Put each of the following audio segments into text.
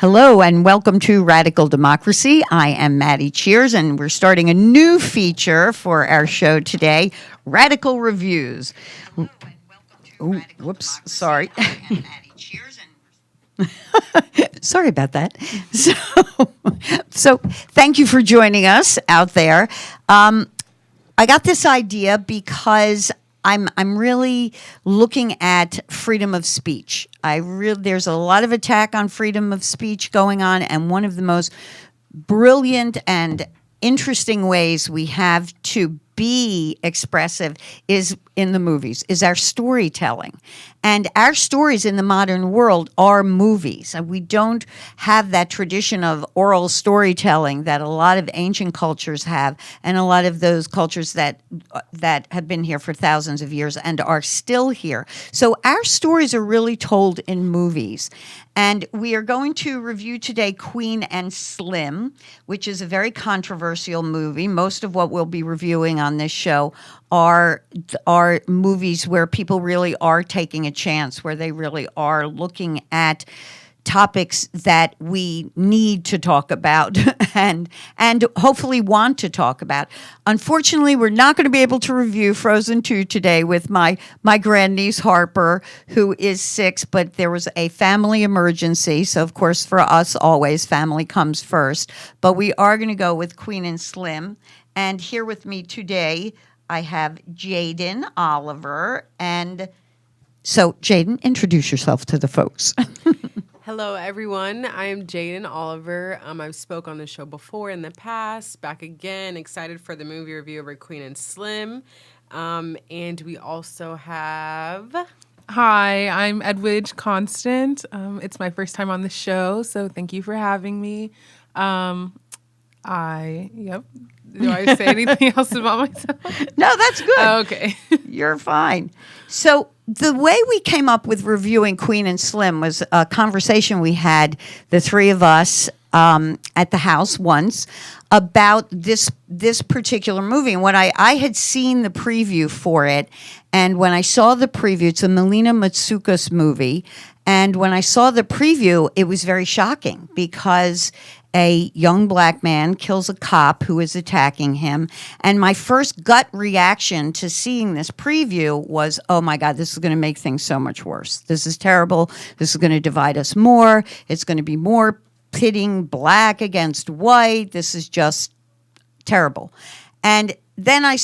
Hello and welcome to Radical Democracy. I am Maddi Cheers, and we're starting a new feature for our show today, Radical Reviews. Oh, whoops, sorry. Sorry about that. So thank you for joining us out there. I got this idea because I'm really looking at freedom of speech. There's a lot of attack on freedom of speech going on, and one of the most brilliant and interesting ways we have to be expressive is in the movies, is our storytelling. And our stories in the modern world are movies. And we don't have that tradition of oral storytelling that a lot of ancient cultures have, and a lot of those cultures that have been here for thousands of years and are still here. So our stories are really told in movies. And we are going to review today Queen and Slim, which is a very controversial movie. Most of what we'll be reviewing on this show are movies where people really are taking a chance, where they really are looking at topics that we need to talk about and hopefully want to talk about. Unfortunately, we're not going to be able to review Frozen 2 today with my grandniece Harper, who is 6, but there was a family emergency. So, of course, for us, always family comes first. But we are going to go with Queen and Slim. And here with me today, I have Jaden Oliver. And so, Jaden, introduce yourself to the folks. Hello, everyone. I am Jaden Oliver. I've spoke on the show before in the past. Back again, excited for the movie review over Queen and Slim. And we also have... Hi, I'm Edwidge Constant. It's my first time on the show, so thank you for having me. Do I say anything else about myself? No, that's good. Oh, okay. You're fine. So the way we came up with reviewing Queen and Slim was a conversation we had, the three of us, at the house once about this particular movie. And what I had seen the preview for it, and when I saw the preview, it's a Melina Matsoukas movie, and when I saw the preview, it was very shocking because a young black man kills a cop who is attacking him. And my first gut reaction to seeing this preview was, oh my God, this is going to make things so much worse. This is terrible. This is going to divide us more. It's going to be more pitting black against white. This is just terrible. And then I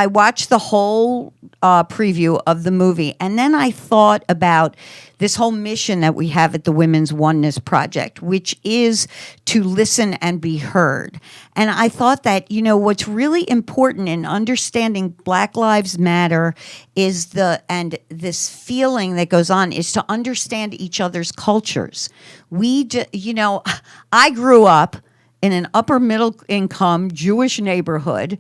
watched the whole preview of the movie, and then I thought about this whole mission that we have at the Women's Oneness Project, which is to listen and be heard. And I thought that, what's really important in understanding Black Lives Matter is this feeling that goes on is to understand each other's cultures. I grew up in an upper middle income Jewish neighborhood.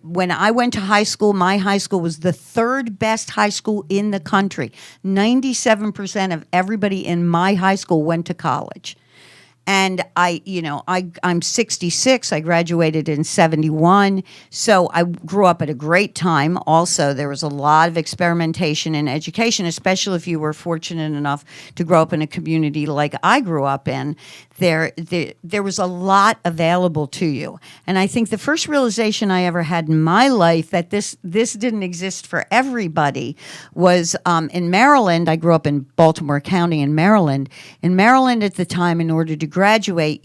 When I went to high school, my high school was the third best high school in the country. 97% of everybody in my high school went to college. And I'm 66. I graduated in 71. So I grew up at a great time. Also, there was a lot of experimentation in education, especially if you were fortunate enough to grow up in a community like I grew up in. There was a lot available to you. And I think the first realization I ever had in my life that this didn't exist for everybody was in Maryland. I grew up in Baltimore County in Maryland. In Maryland at the time, in order to graduate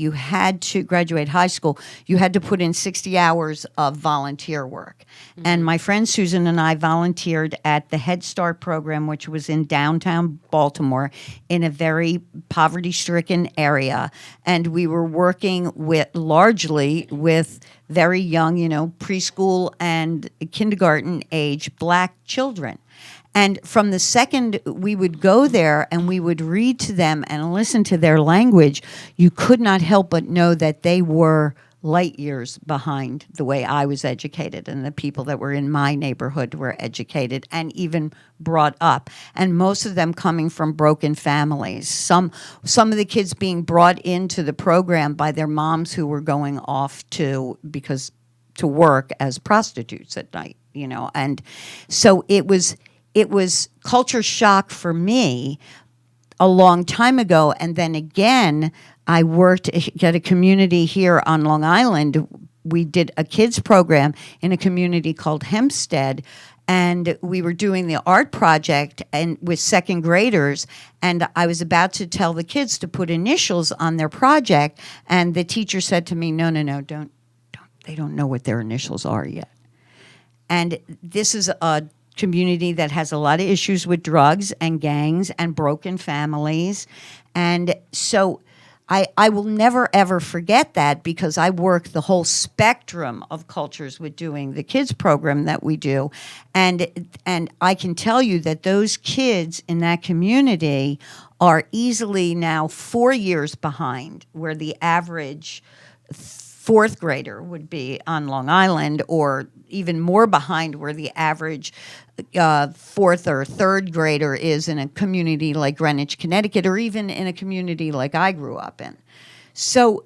high school, you had to put in 60 hours of volunteer work. Mm-hmm. And my friend Susan and I volunteered at the Head Start program, which was in downtown Baltimore in a very poverty-stricken area. And we were working largely with very young, preschool and kindergarten age Black children. And from the second we would go there and we would read to them and listen to their language, you could not help but know that they were light years behind the way I was educated, and the people that were in my neighborhood were educated and even brought up. And most of them coming from broken families. Some of the kids being brought into the program by their moms who were going off to work as prostitutes at night, And so it was culture shock for me a long time ago. And then again, I worked at a community here on Long Island. We did a kids program in a community called Hempstead, and we were doing the art project and with second graders, and I was about to tell the kids to put initials on their project, and the teacher said to me, no, don't, they don't know what their initials are yet. And this is a community that has a lot of issues with drugs and gangs and broken families. And so I will never, ever forget that, because I work the whole spectrum of cultures with doing the kids program that we do. And I can tell you that those kids in that community are easily now 4 years behind where the average fourth grader would be on Long Island, or even more behind where the average fourth or third grader is in a community like Greenwich, Connecticut, or even in a community like I grew up in. So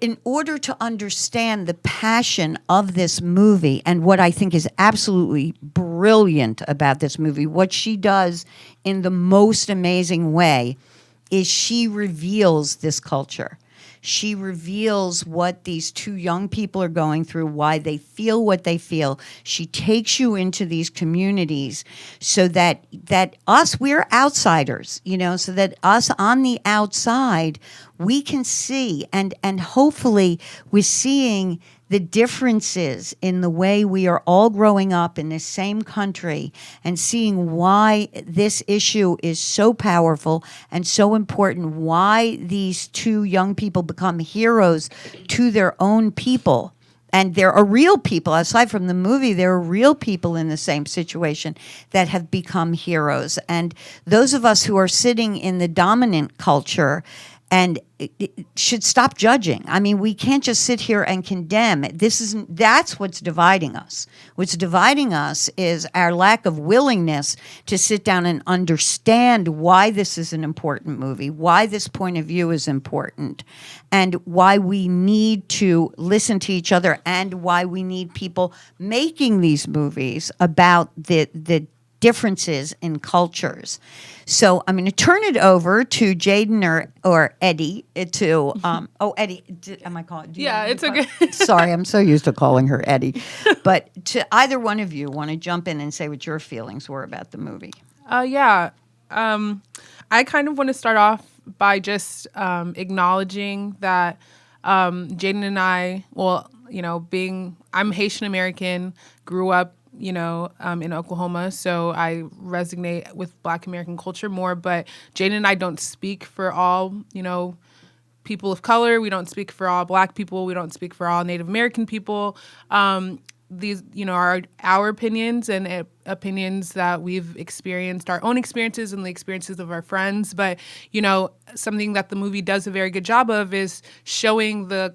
in order to understand the passion of this movie and what I think is absolutely brilliant about this movie, what she does in the most amazing way is she reveals this culture. She reveals what these two young people are going through, why they feel what they feel. She takes you into these communities so that us, we're outsiders, so that us on the outside, we can see, and hopefully we're seeing the differences in the way we are all growing up in this same country, and seeing why this issue is so powerful and so important, why these two young people become heroes to their own people. And there are real people, aside from the movie, there are real people in the same situation that have become heroes. And those of us who are sitting in the dominant culture and it should stop judging. I mean, we can't just sit here and condemn. That's what's dividing us. What's dividing us is our lack of willingness to sit down and understand why this is an important movie, why this point of view is important, and why we need to listen to each other, and why we need people making these movies about the differences in cultures. So I'm going to turn it over to Jaden or Eddie to Eddie. Am I calling? Yeah, it's okay. Sorry, I'm so used to calling her Eddie. But to either one of you, want to jump in and say what your feelings were about the movie? I kind of want to start off by just acknowledging that Jaden and I, I'm Haitian American, grew up in Oklahoma, so I resonate with Black American culture more. But Jaden and I don't speak for all, people of color. We don't speak for all Black people. We don't speak for all Native American people. These, are our opinions and opinions that we've experienced, our own experiences and the experiences of our friends. But, something that the movie does a very good job of is showing the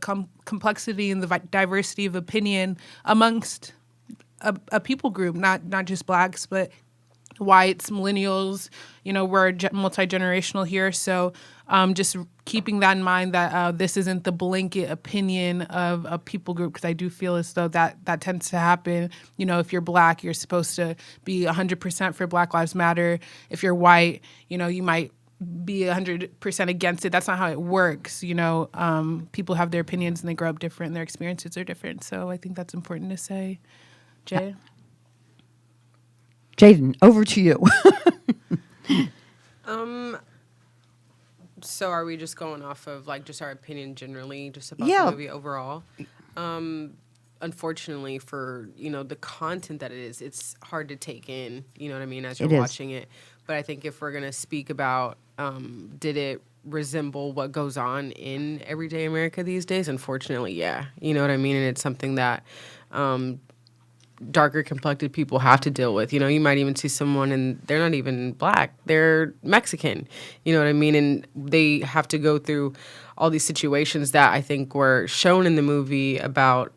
complexity and the diversity of opinion amongst a people group, not just Blacks, but whites, millennials. We're multi-generational here. So just keeping that in mind, that this isn't the blanket opinion of a people group, because I do feel as though that tends to happen. If you're Black, you're supposed to be 100% for Black Lives Matter. If you're white, you might be 100% against it. That's not how it works. People have their opinions and they grow up different and their experiences are different. So I think that's important to say. Jay? Jaden, over to you. So are we just going off of just our opinion generally, just about the movie overall? Unfortunately for, the content that it is, it's hard to take in, you know what I mean, as you're watching it. But I think if we're going to speak about, did it resemble what goes on in everyday America these days? Unfortunately, yeah. You know what I mean? And it's something that darker complected people have to deal with. You might even see someone and they're not even Black, they're Mexican, you know what I mean? And they have to go through all these situations that I think were shown in the movie about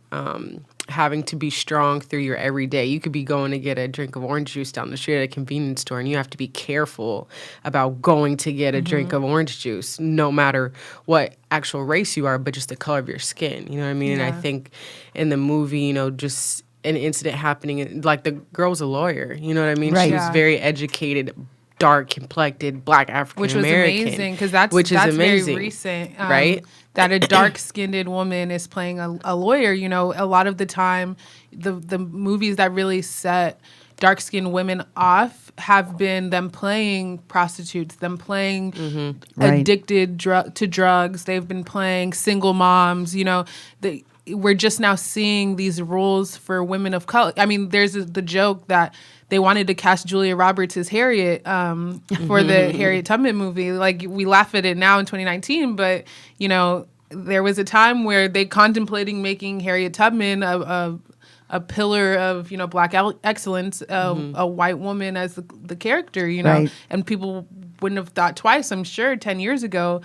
having to be strong through your everyday. You could be going to get a drink of orange juice down the street at a convenience store, and you have to be careful about going to get a drink of orange juice, no matter what actual race you are, but just the color of your skin, you know what I mean? Yeah. And I think in the movie, just an incident happening, like the girl was a lawyer, you know what I mean? Right. She was very educated dark complected Black African Which was American, amazing because that's very recent, right? That a dark-skinned woman is playing a lawyer. You know, a lot of the time, the movies that really set dark-skinned women off have been them playing prostitutes, them playing Right. addicted to drugs. They've been playing single moms. You know, we're just now seeing these roles for women of color. I mean, there's the joke that they wanted to cast Julia Roberts as Harriet for the Harriet Tubman movie. Like, we laugh at it now in 2019, but, you know, there was a time where they contemplating making Harriet Tubman a pillar of, you know, Black excellence, a white woman as the character, you know, Right. and people wouldn't have thought twice, I'm sure, 10 years ago.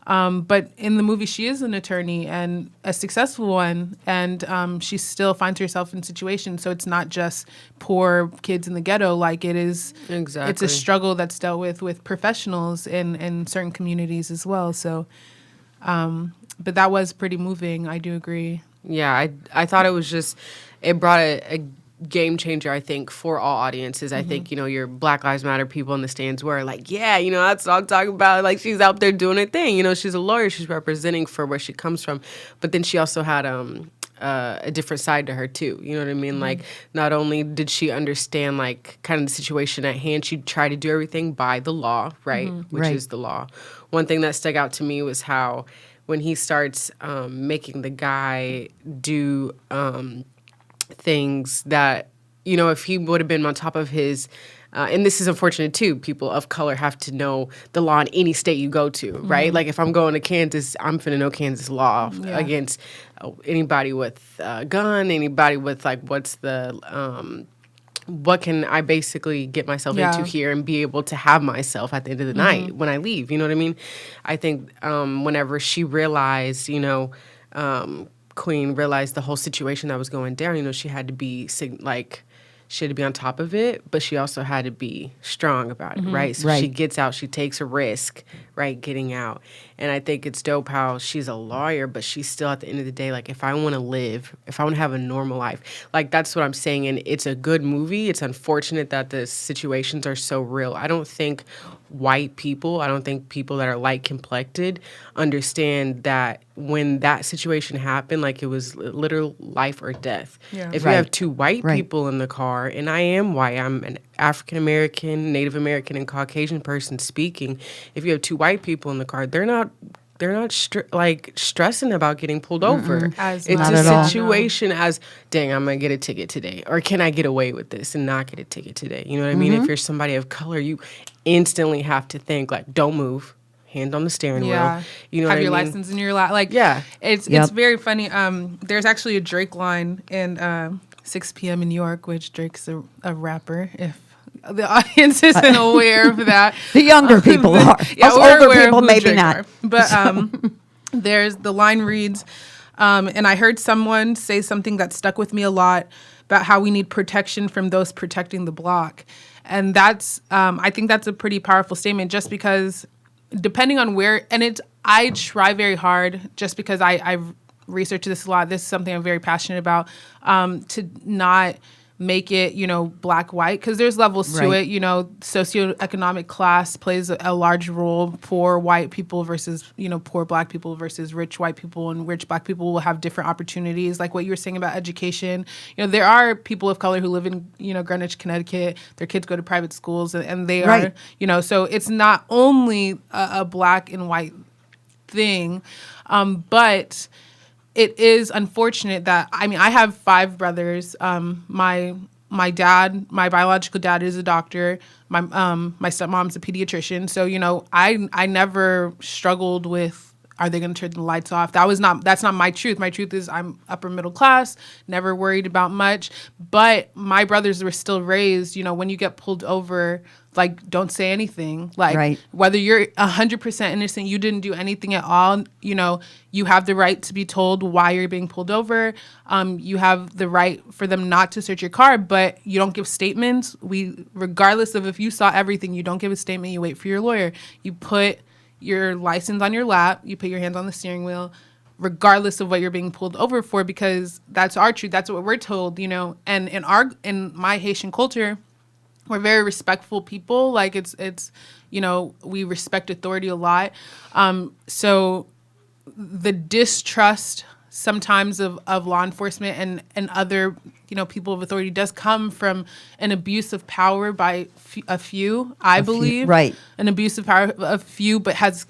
But in the movie, she is an attorney and a successful one, and she still finds herself in situations. So it's not just poor kids in the ghetto. Like, it is, Exactly. it's a struggle that's dealt with professionals in certain communities as well. So, but that was pretty moving. I do agree. Yeah, I thought it was just, it brought a game changer, I think, for all audiences. I think, you know, your Black Lives Matter people in the stands were like, yeah, you know, that's what I'm talking about. Like, she's out there doing her thing. You know, she's a lawyer. She's representing for where she comes from. But then she also had a different side to her, too. You know what I mean? Like, not only did she understand, like, kind of the situation at hand, she tried to do everything by the law, right? Which Right. is the law. One thing that stuck out to me was how when he starts making the guy do things that, you know, if he would have been on top of his, and this is unfortunate too, people of color have to know the law in any state you go to, right? Like, if I'm going to Kansas, I'm finna know Kansas law against anybody with a gun, anybody with, like, what's the, what can I basically get myself into here and be able to have myself at the end of the night when I leave? You know what I mean? I think whenever she realized, you know, Queen realized the whole situation that was going down, you know, she had to be she had to be on top of it, but she also had to be strong about it, right? So Right. she gets out, she takes a risk, right, getting out. And I think it's dope how she's a lawyer, but she's still, at the end of the day, like, if I want to live, if I want to have a normal life, like, that's what I'm saying. And it's a good movie. It's unfortunate that the situations are so real. I don't think white people, I don't think people that are light complected understand that when that situation happened, like, it was literal life or death. Yeah. If Right. you have two white Right. people in the car, and I am white, I'm an African American, Native American, and Caucasian person speaking. If you have two white people in the car, they're not stressing about getting pulled over. As It's Not a at all. situation as, dang, I'm gonna get a ticket today, or can I get away with this and not get a ticket today? You know what I mean? If you're somebody of color, you instantly have to think, like, don't move, hand on the steering Yeah. wheel. You know Have what your I mean? license in your lap. Like, Yeah. it's Yep. very funny. There's actually a Drake line in 6 p.m. in New York, which Drake's a rapper, if the audience isn't aware of that. The younger people are. Yeah, Us we're older aware of people, who maybe Drake not. are. But there's the line reads, and I heard someone say something that stuck with me a lot about how we need protection from those protecting the block. And that's, I think that's a pretty powerful statement, just because depending on where, and I try very hard, just because I've researched this a lot. This is something I'm very passionate about, to not make it, you know, black, white, because there's levels to Right. it. You know, socioeconomic class plays a large role. Poor white people versus, you know, poor black people versus rich white people, and rich black people will have different opportunities. Like what you were saying about education, you know, there are people of color who live in, you know, Greenwich, Connecticut. Their kids go to private schools, and they Right. are, you know, so it's not only a black and white thing, but it is unfortunate that, I mean, I have 5 brothers. My dad, my biological dad, is a doctor. My stepmom's a pediatrician. So, you know, I never struggled with, are they going to turn the lights off? That's not my truth. My truth is I'm upper middle class, never worried about much. But my brothers were still raised, you know, when you get pulled over, like, don't say anything. Like, Right. whether you're 100% innocent, you didn't do anything at all, you know, you have the right to be told why you're being pulled over. You have the right for them not to search your car, but you don't give statements. Regardless of if you saw everything, you don't give a statement. You wait for your lawyer. You put your license on your lap. You put your hands on the steering wheel, regardless of what you're being pulled over for, because that's our truth. That's what we're told, you know. And in my Haitian culture, we're very respectful people. Like it's we respect authority a lot. So the distrust sometimes of law enforcement and other people of authority does come from an abuse of power by a few, I believe. Right. An abuse of power of few, but has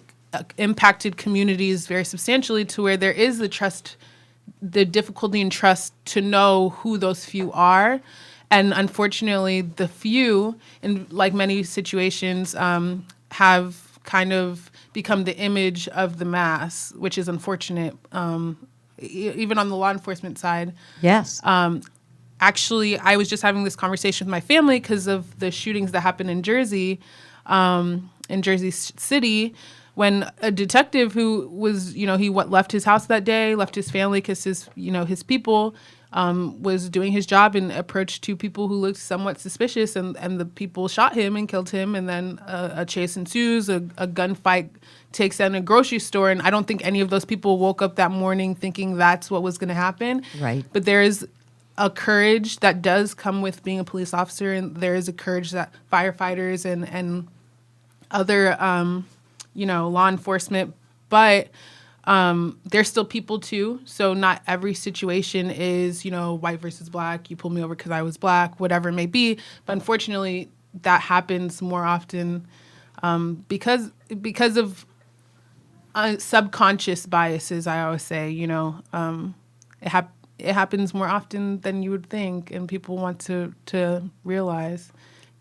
impacted communities very substantially to where there is the difficulty in trust to know who those few are. And unfortunately, the few, in like many situations, have kind of become the image of the mass, which is unfortunate, even on the law enforcement side. Yes. Actually, I was just having this conversation with my family because of the shootings that happened in Jersey City, when a detective who was, he left his house that day, left his family because his people, was doing his job and approached two people who looked somewhat suspicious, and the people shot him and killed him, and then a chase ensues, a gunfight takes down a grocery store, and I don't think any of those people woke up that morning thinking that's what was going to happen. Right. But there is a courage that does come with being a police officer, and there is a courage that firefighters and other law enforcement, but they're still people too. So not every situation is, white versus black. You pulled me over because I was black, whatever it may be. But unfortunately, that happens more often because of subconscious biases. I always say, it happens more often than you would think, and people want to realize.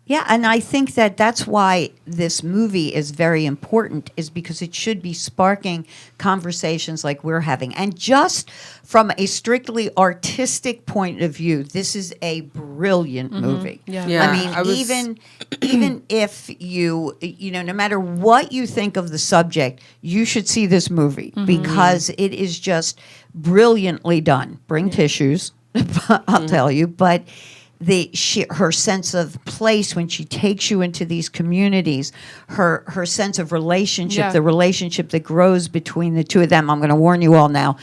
Yeah, and I think that that's why this movie is very important, is because it should be sparking conversations like we're having. And just from a strictly artistic point of view, this is a brilliant movie. Yeah. Yeah, I mean, even if you no matter what you think of the subject, you should see this movie because it is just brilliantly done. Bring tissues, I'll tell you, but her sense of place when she takes you into these communities, her sense of relationship, the relationship that grows between the two of them. I'm going to warn you all now.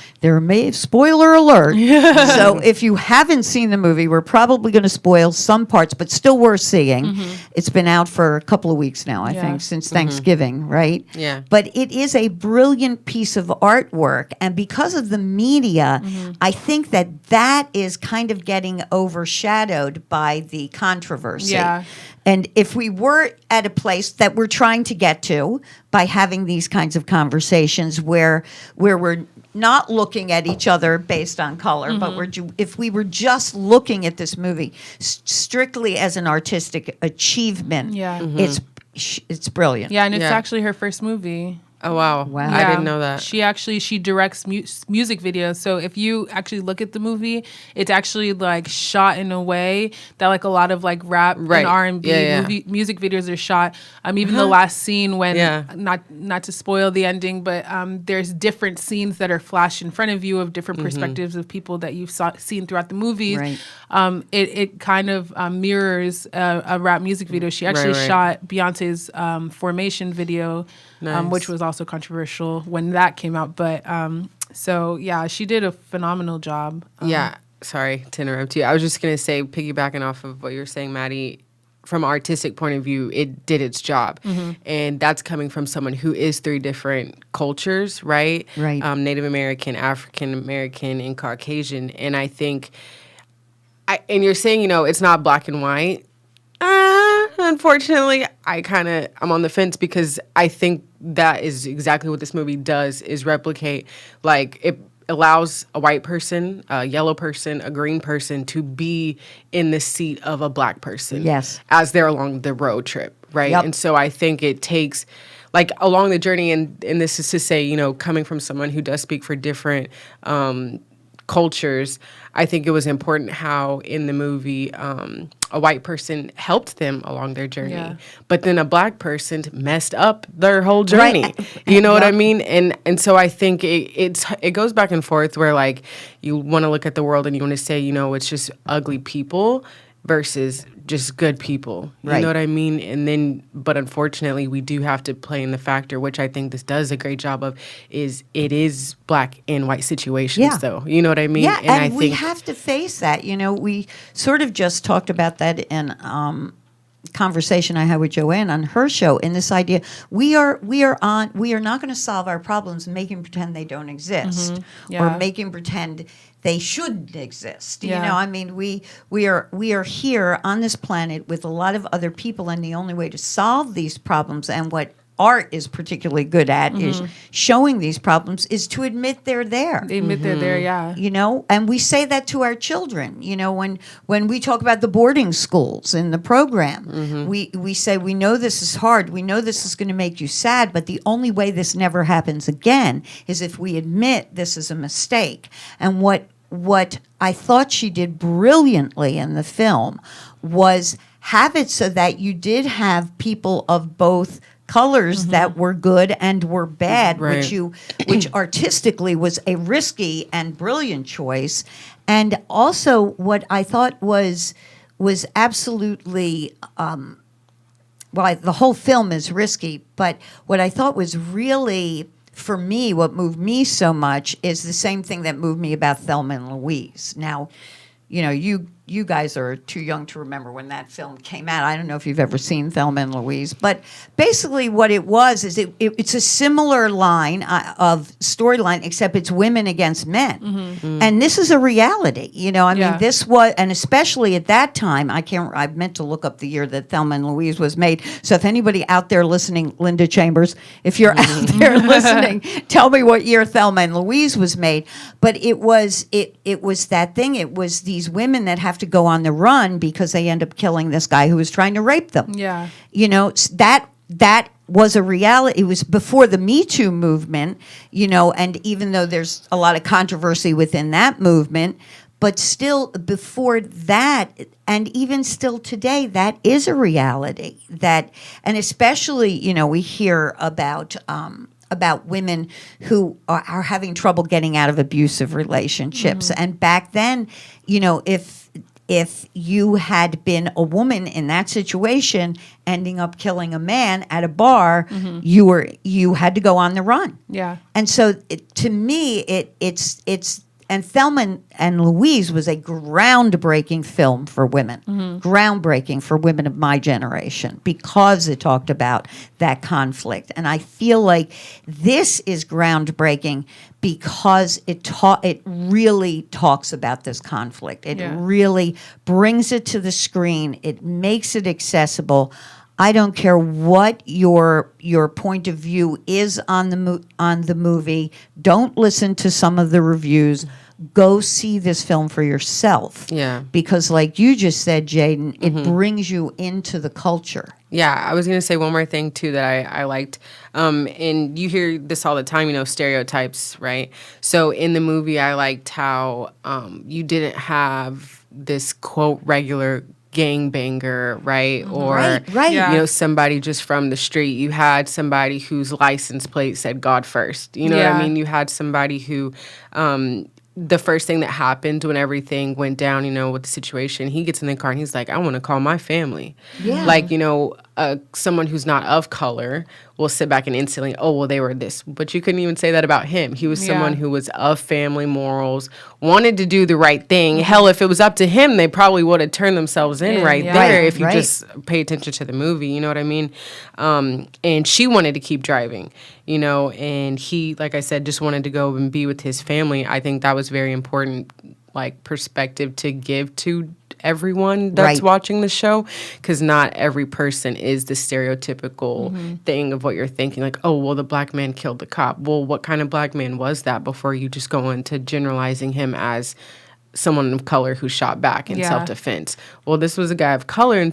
Spoiler alert. So if you haven't seen the movie, we're probably going to spoil some parts, but still worth seeing. It's been out for a couple of weeks now, I think, since Thanksgiving, right? Yeah. But it is a brilliant piece of artwork, and because of the media, I think that is kind of getting overshadowed by the controversy. Yeah. And if we were at a place that we're trying to get to by having these kinds of conversations where we're not looking at each other based on color, but if we were just looking at this movie strictly as an artistic achievement, it's brilliant. Yeah, and it's actually her first movie. Oh, wow. Wow. I didn't know that. She directs music videos. So if you actually look at the movie, it's actually like shot in a way that like a lot of like rap and R&B music videos are shot. Even the last scene when, not to spoil the ending, but there's different scenes that are flashed in front of you of different perspectives of people that you've seen throughout the movies. Right. It kind of mirrors a rap music video. She actually shot Beyonce's Formation video, which was also controversial when that came out. But so, yeah, she did a phenomenal job. Yeah. Sorry to interrupt you. I was just going to say, piggybacking off of what you're saying, Maddie, from an artistic point of view, it did its job. And that's coming from someone who is three different cultures, right? Right. Native American, African American, and Caucasian. And I think, and you're saying, it's not black and white. Unfortunately, I'm on the fence because I think that is exactly what this movie does, is replicate, like, it allows a white person, a yellow person, a green person to be in the seat of a black person. Yes. As they're along the road trip, right? Yep. And so I think it takes, like, along the journey, and this is to say, coming from someone who does speak for different cultures, I think it was important how in the movie a white person helped them along their journey, but then a black person messed up their whole journey. Right. You know what I mean? And so I think it goes back and forth where, like, you want to look at the world and you want to say, it's just ugly people versus just good people. You know what I mean? And then, but unfortunately, we do have to play in the factor, which I think this does a great job of, is it is black and white situations, though. You know what I mean? Yeah, and I we think have to face that. We sort of just talked about that in conversation I had with Joanne on her show, in this idea we are not going to solve our problems making pretend they don't exist, Yeah. or making pretend they shouldn't exist. Yeah. You know, I mean, we are here on this planet with a lot of other people, and the only way to solve these problems, and what art is particularly good at, is showing these problems, is to admit they're there. They admit they're there, yeah. You know, and we say that to our children. You know, when we talk about the boarding schools in the program, we say, we know this is hard, we know this is going to make you sad, but the only way this never happens again is if we admit this is a mistake. And what I thought she did brilliantly in the film was have it so that you did have people of both colors that were good and were bad, Right. which artistically was a risky and brilliant choice. And also what I thought was absolutely, the whole film is risky, but what I thought was really, for me, what moved me so much is the same thing that moved me about Thelma and Louise. Now, you know, you guys are too young to remember when that film came out. I don't know if you've ever seen Thelma and Louise, but basically what it was is it's a similar line of storyline, except it's women against men. And this is a reality, you know. I Yeah. mean, this was, and especially at that time, I meant to look up the year that Thelma and Louise was made. So if anybody out there listening, Linda Chambers, if you're out there listening, tell me what year Thelma and Louise was made. But it was that thing. It was these women that have to go on the run because they end up killing this guy who was trying to rape them. Yeah. You know, that was a reality. It was before the Me Too movement, you know, and even though there's a lot of controversy within that movement, but still before that, and even still today, that is a reality. That, and especially, you know, we hear about women who are having trouble getting out of abusive relationships. And back then, you know, if you had been a woman in that situation, ending up killing a man at a bar, you had to go on the run. Yeah. And so, to me, it's and Thelma and Louise was a groundbreaking film for women, groundbreaking for women of my generation, because it talked about that conflict. And I feel like this is groundbreaking because it really talks about this conflict. It really brings it to the screen. It makes it accessible. I don't care what your point of view is on the movie. Don't listen to some of the reviews. Go see this film for yourself. Yeah. Because like you just said, Jaden, it brings you into the culture. Yeah, I was going to say one more thing, too, that I liked. And you hear this all the time, you know, stereotypes, right? So in the movie, I liked how you didn't have this, quote, regular gangbanger, right? Or, Right. Yeah. you know, somebody just from the street. You had somebody whose license plate said God first. You know what I Yeah. mean? You had somebody who... the first thing that happened when everything went down, you know, with the situation, he gets in the car and he's like, I want to call my family. Yeah. Like, you know, someone who's not of color will sit back and instantly, oh, well, they were this. But you couldn't even say that about him. He was someone who was of family morals, wanted to do the right thing. Hell, if it was up to him, they probably would have turned themselves in right yeah. there Right, if you right. just pay attention to the movie. You know what I mean? And she wanted to keep driving, you know, and he, like I said, just wanted to go and be with his family. I think that was very important, like, perspective to give to everyone that's Right. watching the show, because not every person is the stereotypical thing of what you're thinking, like, oh, well, the black man killed the cop. Well, what kind of black man was that before you just go into generalizing him as someone of color who shot back in Yeah. self-defense? Well, this was a guy of color in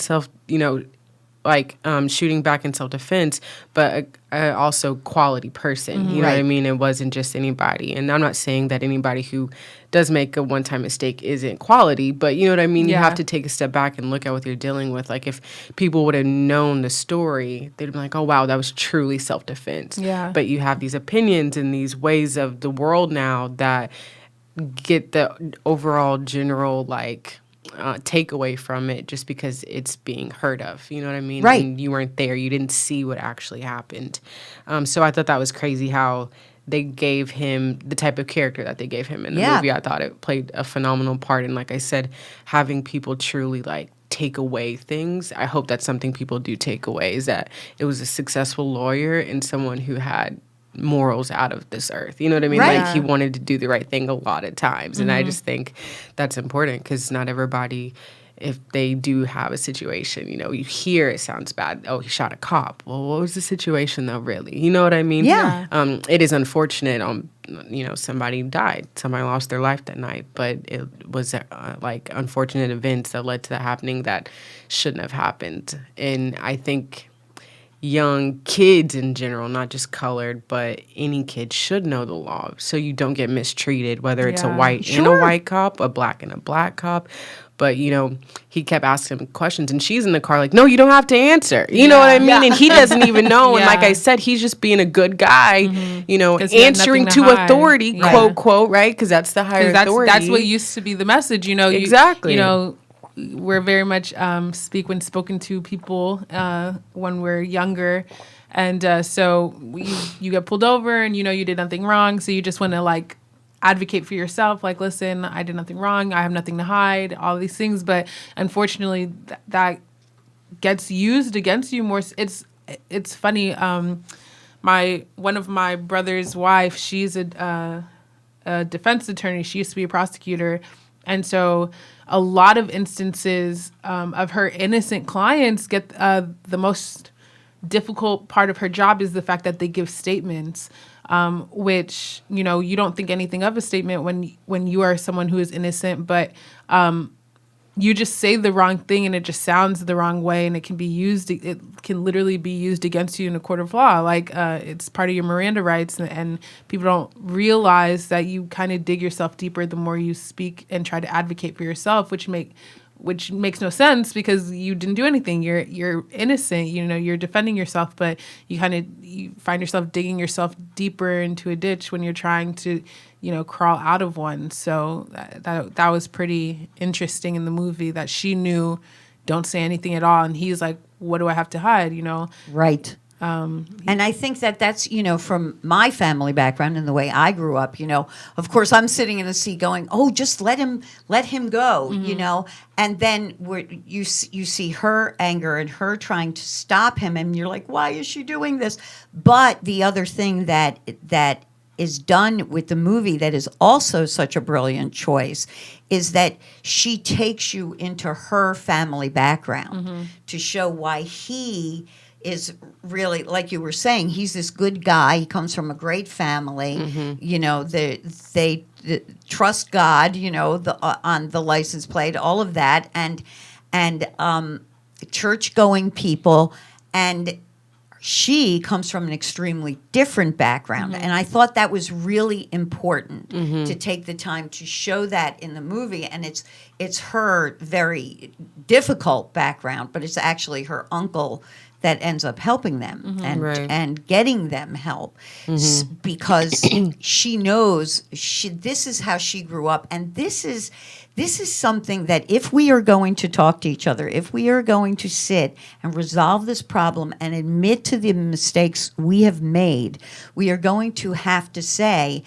shooting back in self-defense, but also quality person. You know what I Right. mean? It wasn't just anybody. And I'm not saying that anybody who does make a one-time mistake isn't quality, but you know what I mean? You Yeah. have to take a step back and look at what you're dealing with. Like, if people would have known the story, they'd be like, oh, wow, that was truly self-defense. Yeah. But you have these opinions and these ways of the world now that get the overall general, like, takeaway from it just because it's being heard of. You know what I mean? Right. And you weren't there. You didn't see what actually happened. So I thought that was crazy how they gave him the type of character that they gave him in the Yeah. movie. I thought it played a phenomenal part. And like I said, having people truly, like, take away things, I hope that's something people do take away, is that it was a successful lawyer and someone who had morals out of this earth. You know what I mean? Right. Like he wanted to do the right thing a lot of times. And I just think that's important because not everybody, if they do have a situation, you know, you hear it sounds bad. Oh, he shot a cop. Well, what was the situation though, really? You know what I mean? Yeah. It is unfortunate. You know, somebody died. Somebody lost their life that night. But it was like unfortunate events that led to that happening that shouldn't have happened. And I think young kids in general, not just colored, but any kid should know the law so you don't get mistreated, whether it's a Yeah. white and a white cop, a black and a black cop. But, you know, he kept asking him questions, and she's in the car like, no, you don't have to answer. You know what I mean? Yeah. And he doesn't even know. And like Yeah. I said, he's just being a good guy, you know, 'Cause he had answering nothing to to hide. authority, Yeah. quote, quote, right? Because that's the higher authority. That's what used to be the message, you know. Exactly. You know, we're very much when spoken to people when we're younger, and so you get pulled over and you know you did nothing wrong, so you just want to like advocate for yourself, like, listen, I did nothing wrong, I have nothing to hide, all these things. But unfortunately, that gets used against you more. It's funny. One of my brother's wife, she's a defense attorney. She used to be a prosecutor, and so a lot of instances of her innocent clients get the most difficult part of her job is the fact that they give statements, which, you know, you don't think anything of a statement when you are someone who is innocent, but you just say the wrong thing and it just sounds the wrong way, and it can literally be used against you in a court of law. Like it's part of your Miranda rights, and people don't realize that you kind of dig yourself deeper the more you speak and try to advocate for yourself, which makes no sense because you didn't do anything. You're innocent. You know, you're defending yourself, but you find yourself digging yourself deeper into a ditch when you're trying to, you know, crawl out of one. So that was pretty interesting in the movie that she knew, don't say anything at all, and he's like, what do I have to hide? You know, Right. And I think that's, you know, from my family background and the way I grew up, you know, of course I'm sitting in the seat going, oh, just let him go, you know, and then you see her anger and her trying to stop him, and you're like, why is she doing this? But the other thing that is done with the movie that is also such a brilliant choice is that she takes you into her family background to show why he is really, like you were saying, he's this good guy. He comes from a great family. You know, they trust God, you know, on the license plate, all of that, and church-going people, and she comes from an extremely different background. And I thought that was really important to take the time to show that in the movie. And it's her very difficult background, but it's actually her uncle that ends up helping them and getting them help because she knows this is how she grew up, and this is something that if we are going to talk to each other, if we are going to sit and resolve this problem and admit to the mistakes we have made, we are going to have to say,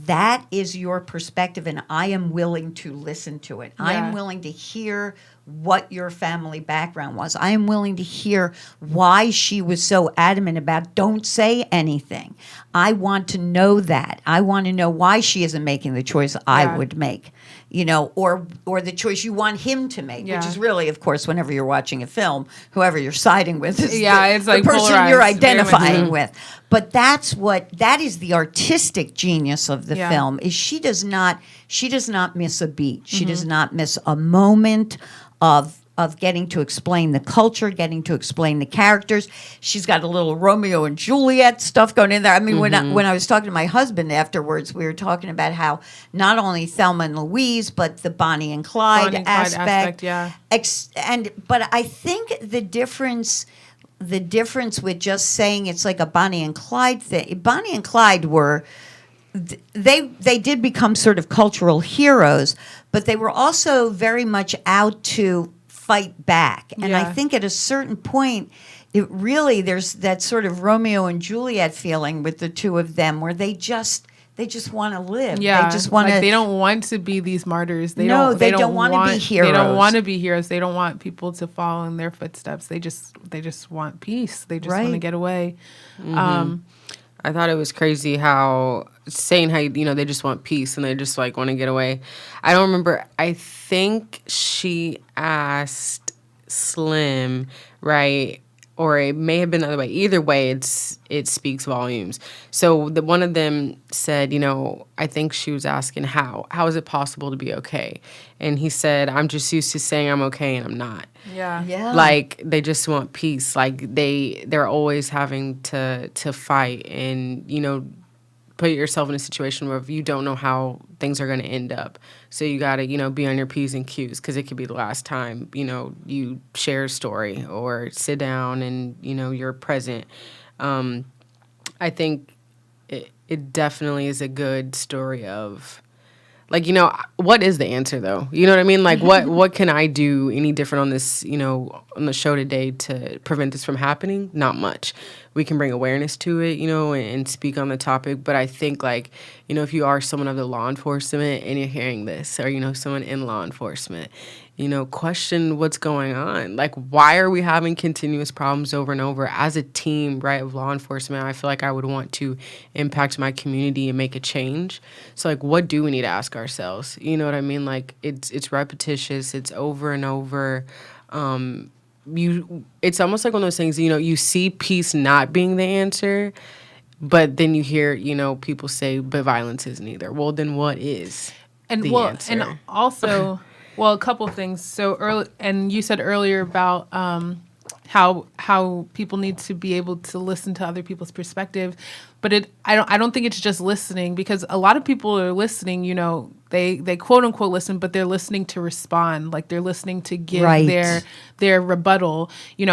that is your perspective, and I am willing to listen to it. I am willing to hear what your family background was. I am willing to hear why she was so adamant about don't say anything. I want to know that. I want to know why she isn't making the choice I would make, you know, or the choice you want him to make, which is really, of course, whenever you're watching a film, whoever you're siding with is it's the like person polarized, you're very much identifying so. with. But that is the artistic genius of the film, is she does not miss a beat. She does not miss a moment of getting to explain the culture, getting to explain the characters. She's got a little Romeo and Juliet stuff going in there. I mean, when I was talking to my husband afterwards, we were talking about how not only Thelma and Louise, but the Bonnie and Clyde aspect. But I think the difference with just saying it's like a Bonnie and Clyde thing. Bonnie and Clyde were. They did become sort of cultural heroes, but they were also very much out to fight back. And I think at a certain point, there's that sort of Romeo and Juliet feeling with the two of them, where they They just want to live. Yeah, They just want like to. they don't want to be these martyrs. No, they don't wanna be They don't heroes. want to be heroes. They don't want people to follow in their footsteps. They just want peace. They just want to Right. get away. I thought it was crazy how saying how they just want peace and they just like want to get away. I don't remember. I think she asked Slim, right? Or it may have been the other way. Either way, it speaks volumes. So the one of them said, I think she was asking how is it possible to be okay? And he said, I'm just used to saying I'm okay and I'm not. Yeah. Yeah. Like they just want peace. Like they're always having to fight and put yourself in a situation where you don't know how things are going to end up. So you got to, be on your P's and Q's because it could be the last time, you share a story or sit down and, you're present. I think it definitely is a good story of, like, what is the answer though? You know what I mean? Like what can I do any different on this, on the show today to prevent this from happening? Not much. We can bring awareness to it, and speak on the topic. But I think like, if you are someone of the law enforcement and you're hearing this or, someone in law enforcement, question what's going on. Like, why are we having continuous problems over and over as a team, right, of law enforcement? I feel like I would want to impact my community and make a change. So, like, what do we need to ask ourselves? You know what I mean? Like, it's repetitious. It's over and over. It's almost like one of those things, you see peace not being the answer, but then you hear, people say, but violence isn't either. Well, then what is the answer? And also, well, a couple of things. So early, and you said earlier about how people need to be able to listen to other people's perspective, but I don't think it's just listening, because a lot of people are listening. They quote unquote listen, but they're listening to respond. Like they're listening to give Right. their rebuttal.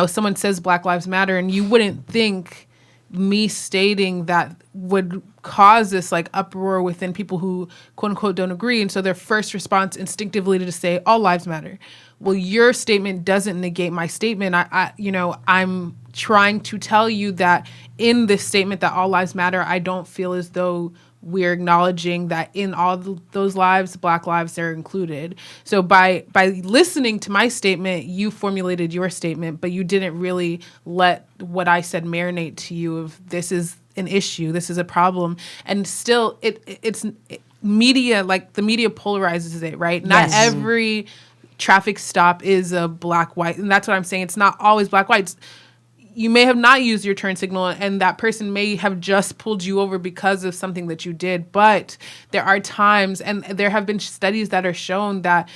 Someone says Black Lives Matter, and you wouldn't think me stating that would cause this like uproar within people who quote unquote don't agree. And so their first response instinctively to say all lives matter. Well, your statement doesn't negate my statement. I'm trying to tell you that in this statement that all lives matter, I don't feel as though we're acknowledging that in all those lives, Black lives are included. So by listening to my statement, you formulated your statement, but you didn't really let what I said marinate to you of this is an issue, this is a problem. And still it's media, like the media polarizes it, right? Not Yes. every traffic stop is a black white, and that's what I'm saying. It's not always black white. You may have not used your turn signal and that person may have just pulled you over because of something that you did. But there are times, and there have been studies that are shown that,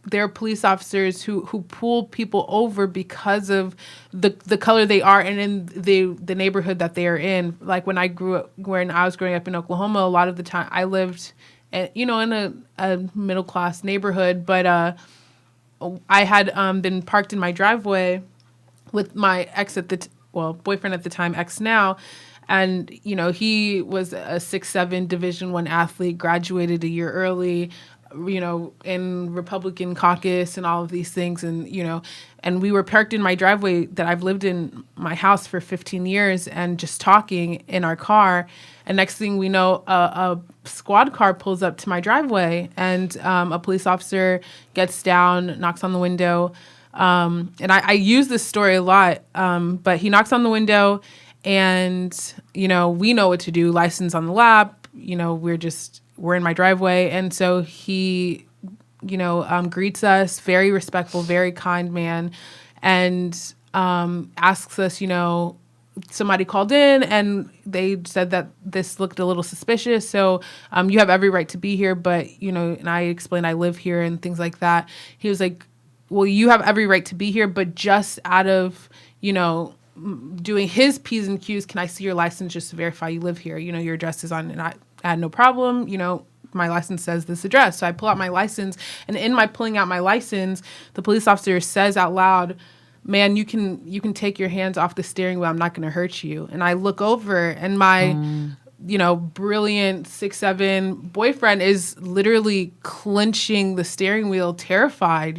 there are police officers who pull people over because of the color they are and in the neighborhood that they are in. Like when I was growing up in Oklahoma, a lot of the time I lived in a middle class neighborhood, but I had been parked in my driveway with my ex boyfriend at the time, ex now. And, he was a 6'7" Division I athlete, graduated a year early, in Republican caucus and all of these things. And, and we were parked in my driveway that I've lived in my house for 15 years and just talking in our car. And next thing we know, a squad car pulls up to my driveway and a police officer gets down, knocks on the window. And I use this story a lot, but he knocks on the window and, we know what to do, license on the lap, we're in my driveway. And so he, greets us, very respectful, very kind man, and asks us, somebody called in and they said that this looked a little suspicious. So you have every right to be here. But, and I explained I live here and things like that. He was like, well, you have every right to be here, but just out of, doing his P's and Q's, can I see your license just to verify you live here? Your address is on, and I had no problem. My license says this address. So I pull out my license, and in my pulling out my license, the police officer says out loud, "Man, you can take your hands off the steering wheel. I'm not going to hurt you." And I look over, and my brilliant 6'7" boyfriend is literally clenching the steering wheel, terrified,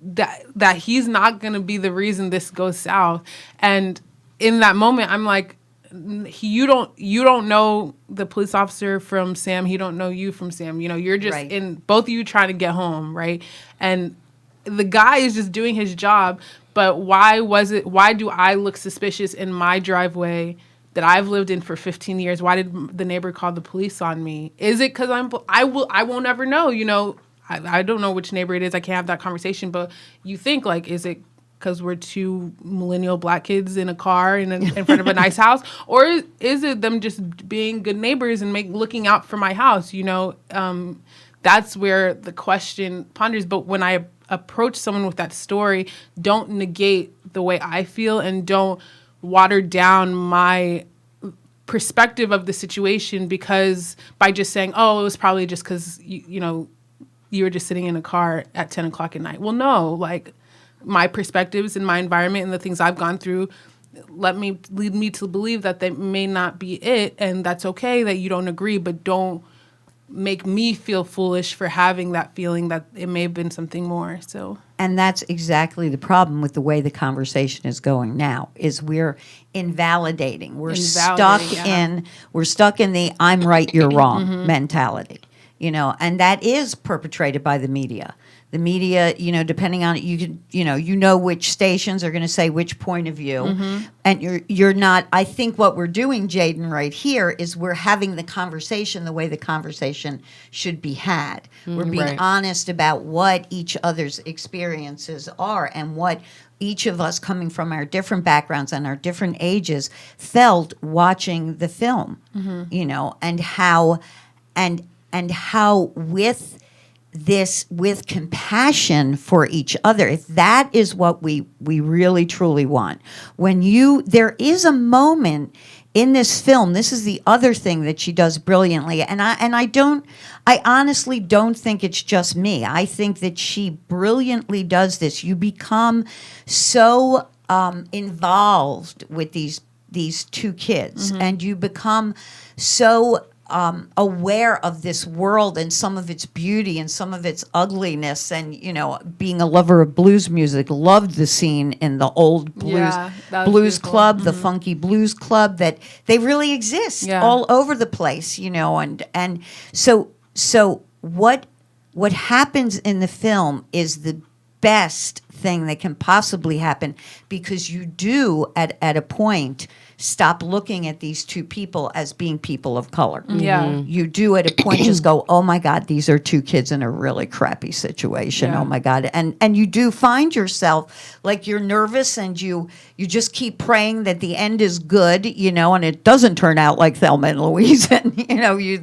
that he's not going to be the reason this goes south. And in that moment, I'm like, you don't know the police officer from Sam. He don't know you from Sam. You know, you're just Right. in both of you trying to get home, right? And the guy is just doing his job. But why do I look suspicious in my driveway that I've lived in for 15 years? Why did the neighbor call the police on me? Is it because I won't ever know, you know? I don't know which neighbor it is. I can't have that conversation. But you think, like, is it because we're two millennial black kids in a car in front of a nice house? Or is it them just being good neighbors and looking out for my house, you know? That's where the question ponders. But when I approach someone with that story, don't negate the way I feel and don't water down my perspective of the situation because by just saying, oh, it was probably just because, you know, you were just sitting in a car at 10 o'clock at night. Well, no, like my perspectives and my environment and the things I've gone through lead me to believe that they may not be it. And that's okay that you don't agree, but don't make me feel foolish for having that feeling that it may have been something more. So, and that's exactly the problem with the way the conversation is going now, is we're invalidating. We're stuck in the I'm right, you're wrong mentality. You know, and that is perpetrated by the media. The media, you know, depending on it, you know which stations are going to say which point of view, and you're not. I think what we're doing, Jaden, right here, is we're having the conversation the way the conversation should be had. We're being honest about what each other's experiences are and what each of us, coming from our different backgrounds and our different ages, felt watching the film. You know, and how with compassion for each other, if that is what we really truly want. There is a moment in this film, this is the other thing that she does brilliantly, and I honestly don't think it's just me. I think that she brilliantly does this. You become so involved with these two kids, and you become so aware of this world and some of its beauty and some of its ugliness. And, you know, being a lover of blues music, loved the scene in the old blues club, the funky blues club, that they really exist all over the place, you know. And so what happens in the film is the best thing that can possibly happen, because you do at a point stop looking at these two people as being people of color. You do at a point just go, oh my God, these are two kids in a really crappy situation. Oh my God. And you do find yourself like you're nervous, and you just keep praying that the end is good, you know, and it doesn't turn out like Thelma and Louise. And you know, you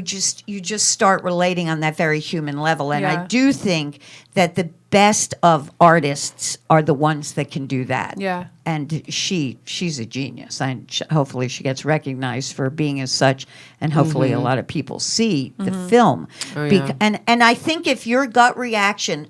just start relating on that very human level. And I do think that the best of artists are the ones that can do that. And she's a genius. And hopefully she gets recognized for being as such. And hopefully a lot of people see the film. And I think if your gut reaction,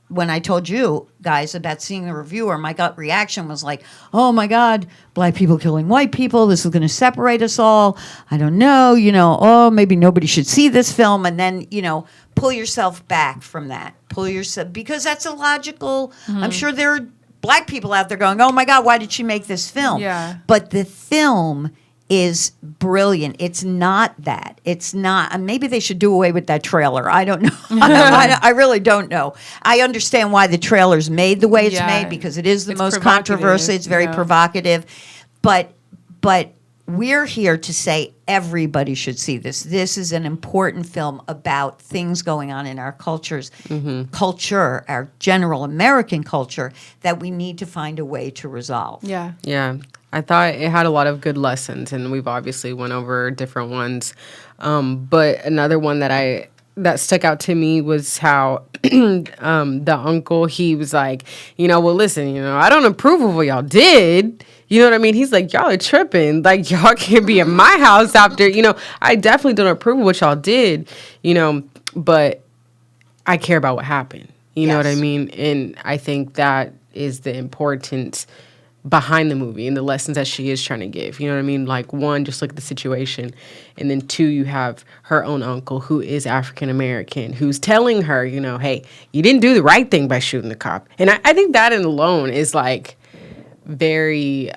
when I told you guys about seeing the reviewer, my gut reaction was like, oh my God, black people killing white people. This is going to separate us all. I don't know, you know, oh, maybe nobody should see this film. And then, you know, pull yourself back from that. Because that's illogical. I'm sure there are black people out there going, oh my God, why did she make this film? But the film is brilliant. It's not that. It's not. And maybe they should do away with that trailer. I don't know. I really don't know. I understand why the trailer's made the way it's made, because it is the most controversial. It's very provocative. But we're here to say everybody should see this. This is an important film about things going on in our culture, our general American culture, that we need to find a way to resolve. Yeah. I thought it had a lot of good lessons, and we've obviously went over different ones. But another one that stuck out to me was how the uncle, he was like, you know, well, listen, you know, I don't approve of what y'all did. You know what I mean? He's like, y'all are tripping. Like, y'all can't be in my house after, you know, I definitely don't approve of what y'all did, you know, but I care about what happened. You know what I mean? And I think that is the importance behind the movie and the lessons that she is trying to give. You know what I mean? Like, one, just look at the situation. And then two, you have her own uncle who is African American, who's telling her, you know, hey, you didn't do the right thing by shooting the cop. And I think that in alone is like very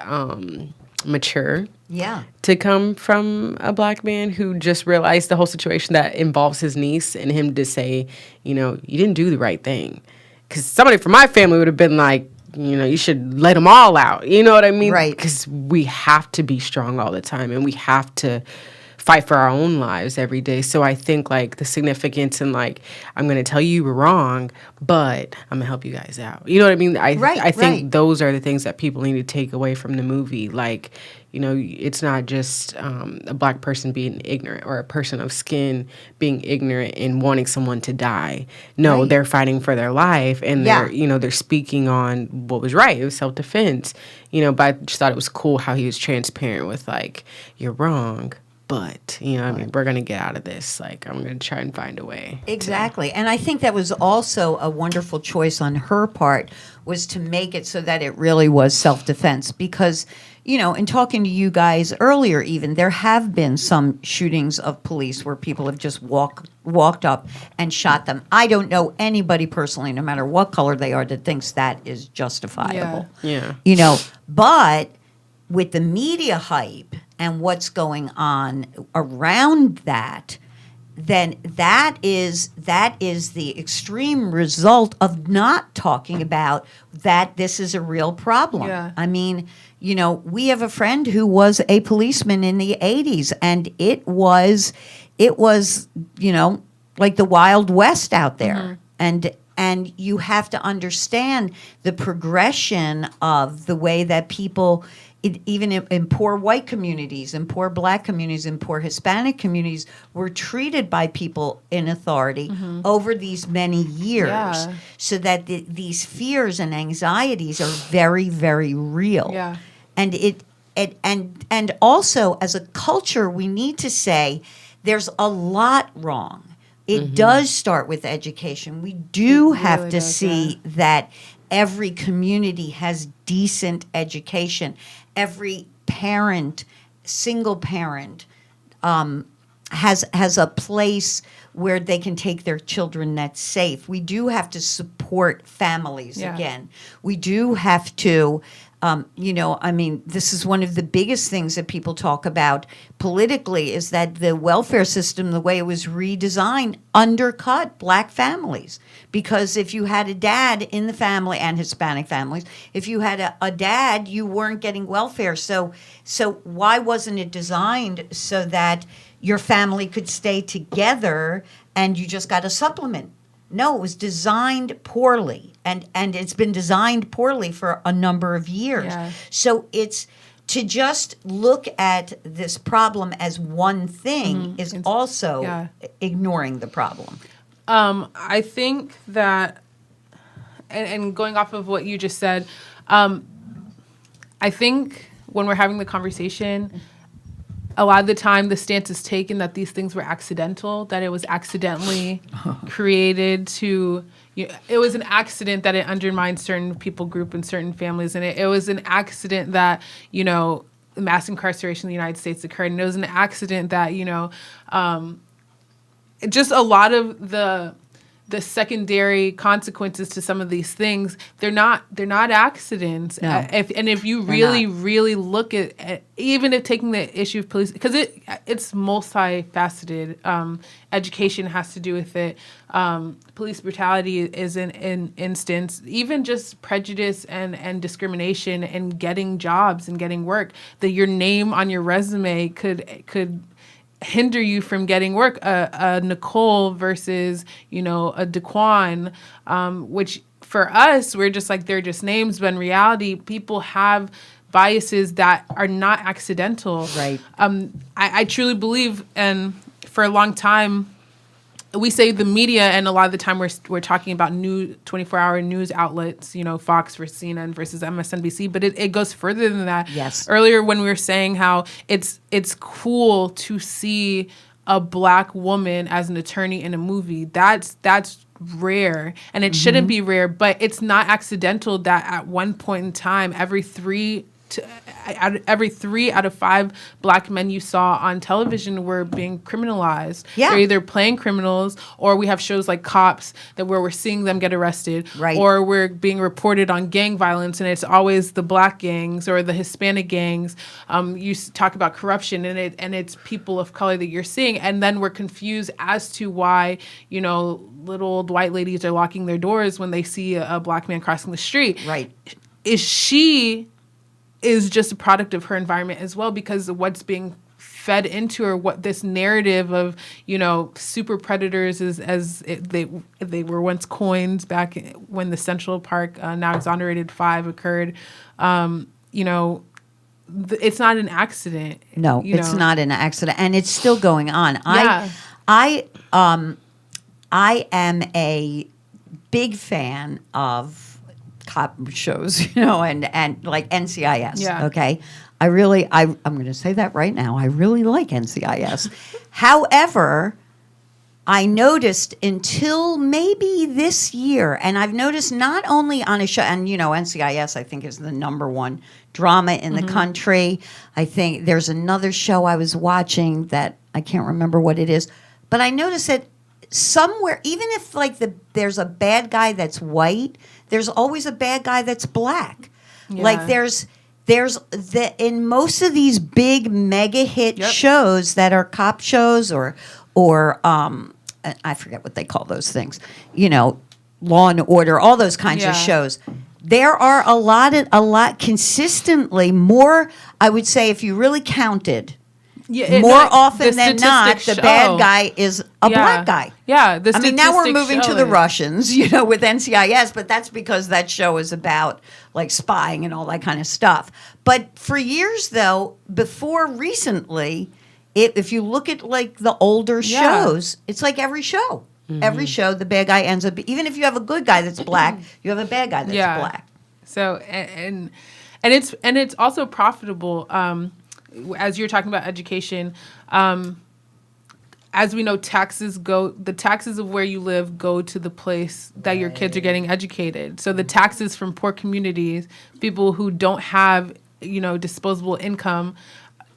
mature Yeah. to come from a black man who just realized the whole situation that involves his niece, and him to say, you know, you didn't do the right thing. Because somebody from my family would have been like, you know, you should let them all out. You know what I mean? Right. Because we have to be strong all the time, and we have to fight for our own lives every day. So I think like the significance in like, I'm going to tell you were wrong, but I'm going to help you guys out. You know what I mean? Right, I think right. those are the things that people need to take away from the movie. Like, you know, it's not just a black person being ignorant or a person of skin being ignorant and wanting someone to die. No, Right. they're fighting for their life, and Yeah. they're, you know, they're speaking on what was right. It was self-defense, you know, but I just thought it was cool how he was transparent with like, you're wrong, but, you know, I mean, we're going to get out of this. Like, I'm going to try and find a way. Exactly. And I think that was also a wonderful choice on her part, was to make it so that it really was self-defense. Because, you know, in talking to you guys earlier even, there have been some shootings of police where people have just walked up and shot them. I don't know anybody personally, no matter what color they are, that thinks that is justifiable. Yeah. You know, but with the media hype and what's going on around that, then that is the extreme result of not talking about that this is a real problem. Yeah. I mean, you know, we have a friend who was a policeman in the 80s, and it was, you know, like the Wild West out there. And you have to understand the progression of the way that people, even in poor white communities, in poor black communities, in poor Hispanic communities, were treated by people in authority over these many years. Yeah. So that these fears and anxieties are very, very real. Yeah. And and also, as a culture, we need to say there's a lot wrong. It does start with education. We do have really to does, see that every community has decent education. Every parent, single parent, has a place where they can take their children that's safe. We do have to support families Yeah. again. We do have to, you know, I mean, this is one of the biggest things that people talk about politically, is that the welfare system, the way it was redesigned, undercut black families. Because if you had a dad in the family, and Hispanic families, if you had a dad, you weren't getting welfare. So why wasn't it designed so that your family could stay together and you just got a supplement? No, it was designed poorly, and it's been designed poorly for a number of years. Yeah. So it's to just look at this problem as one thing is also yeah. ignoring the problem. I think that, and going off of what you just said, I think when we're having the conversation, a lot of the time the stance is taken that these things were accidental, that it was accidentally created to, it was an accident that it undermined certain people group and certain families. And it was an accident that, you know, mass incarceration in the United States occurred. And it was an accident that, you know, just a lot of the secondary consequences to some of these things, they're not accidents. No. If you really look at even if taking the issue of police, because it's multifaceted. Education has to do with it. Police brutality is an instance. Even just prejudice and discrimination and getting jobs and getting work, that your name on your resume could hinder you from getting work. A Nicole versus, you know, a Daquan, which for us, we're just like, they're just names, but in reality, people have biases that are not accidental. Right. I truly believe, and for a long time, we say the media, and a lot of the time we're talking about new 24-hour news outlets, you know, Fox versus CNN versus MSNBC, but it goes further than that. Yes. Earlier when we were saying how it's cool to see a black woman as an attorney in a movie, that's rare, and it shouldn't be rare, but it's not accidental that at one point in time, every 3 every 3 out of 5 black men you saw on television were being criminalized. Yeah. They're either playing criminals, or we have shows like Cops where we're seeing them get arrested, Right. or we're being reported on gang violence, and it's always the black gangs or the Hispanic gangs. You talk about corruption, and it's people of color that you're seeing, and then we're confused as to why, little old white ladies are locking their doors when they see a black man crossing the street. Right. She is just a product of her environment as well, because of what's being fed into her, what this narrative of, super predators they were once coined back when the Central Park, now exonerated 5 occurred. It's not an accident. No, it's not an accident, and it's still going on. Yeah. I am a big fan of cop shows, and like NCIS. Yeah. Okay. I'm going to say that right now. I really like NCIS. However, I noticed until maybe this year, and I've noticed not only on a show, and NCIS I think is the number one drama in the country. I think there's another show I was watching that I can't remember what it is, but I noticed that somewhere, even if there's a bad guy that's white, there's always a bad guy that's black. Yeah. Like there's in most of these big mega hit shows that are cop shows or I forget what they call those things, Law and Order, all those kinds of shows. There are a lot consistently more, I would say, if you really counted, more often than not, the bad guy is a black guy. Yeah. Now we're moving to the Russians, with NCIS, but that's because that show is about like spying and all that kind of stuff. But for years, though, before recently, if you look at like the older shows, it's like every show. Mm-hmm. Every show, the bad guy ends up, even if you have a good guy that's black, you have a bad guy that's black. So, and it's also profitable. As you're talking about education, as we know, the taxes of where you live go to the place that your kids are getting educated. So the taxes from poor communities, people who don't have, disposable income,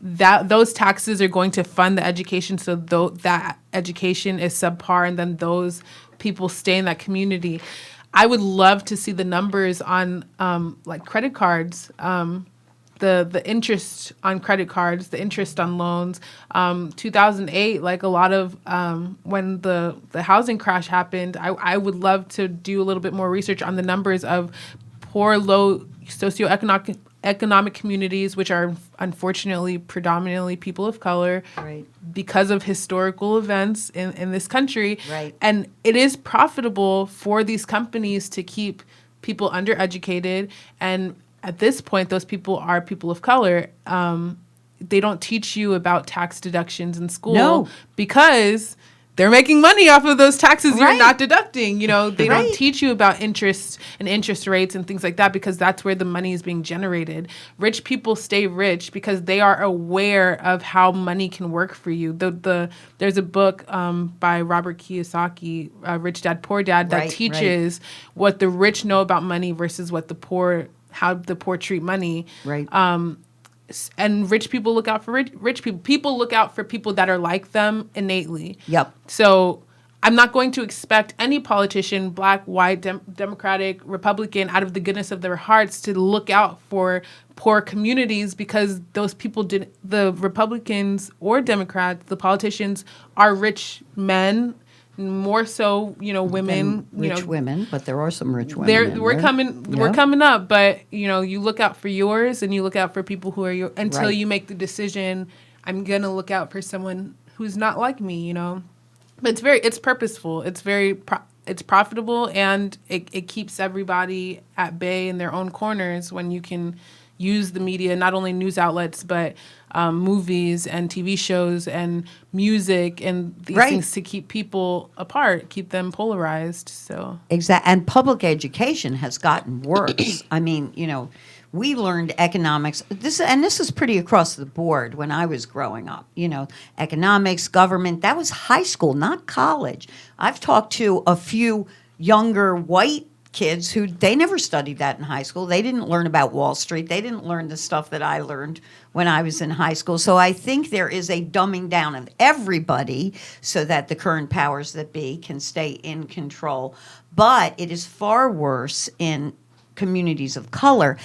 those taxes are going to fund the education. So that education is subpar, and then those people stay in that community. I would love to see the numbers on like credit cards. The interest on credit cards, the interest on loans. 2008, like a lot of when the housing crash happened, I would love to do a little bit more research on the numbers of poor, low socioeconomic communities, which are unfortunately predominantly people of color, right, because of historical events in this country. Right. And it is profitable for these companies to keep people undereducated, and at this point, those people are people of color. They don't teach you about tax deductions in school because they're making money off of those taxes you're not deducting. They don't teach you about interest and interest rates and things like that, because that's where the money is being generated. Rich people stay rich because they are aware of how money can work for you. There's a book by Robert Kiyosaki, Rich Dad, Poor Dad, that teaches what the rich know about money versus what how the poor treat money. Right. And rich people look out for rich people. People look out for people that are like them innately. Yep. So I'm not going to expect any politician, black, white, Democratic, Republican, out of the goodness of their hearts to look out for poor communities, because those people didn't. The Republicans or Democrats, the politicians, are rich men. More so, women, rich women, but there are some rich women. We're coming up, but you look out for yours, and you look out for people who are until you make the decision. I'm gonna look out for someone who's not like me, But it's purposeful. It's it's profitable, and it keeps everybody at bay in their own corners when you can use the media, not only news outlets, but movies and TV shows and music and these things to keep people apart, keep them polarized. So exactly, and public education has gotten worse. I mean, we learned economics. This is pretty across the board when I was growing up. Economics, government. That was high school, not college. I've talked to a few younger white kids who they never studied that in high school. They didn't learn about Wall Street. They didn't learn the stuff that I learned when I was in high school. So I think there is a dumbing down of everybody so that the current powers that be can stay in control. But it is far worse in communities of color.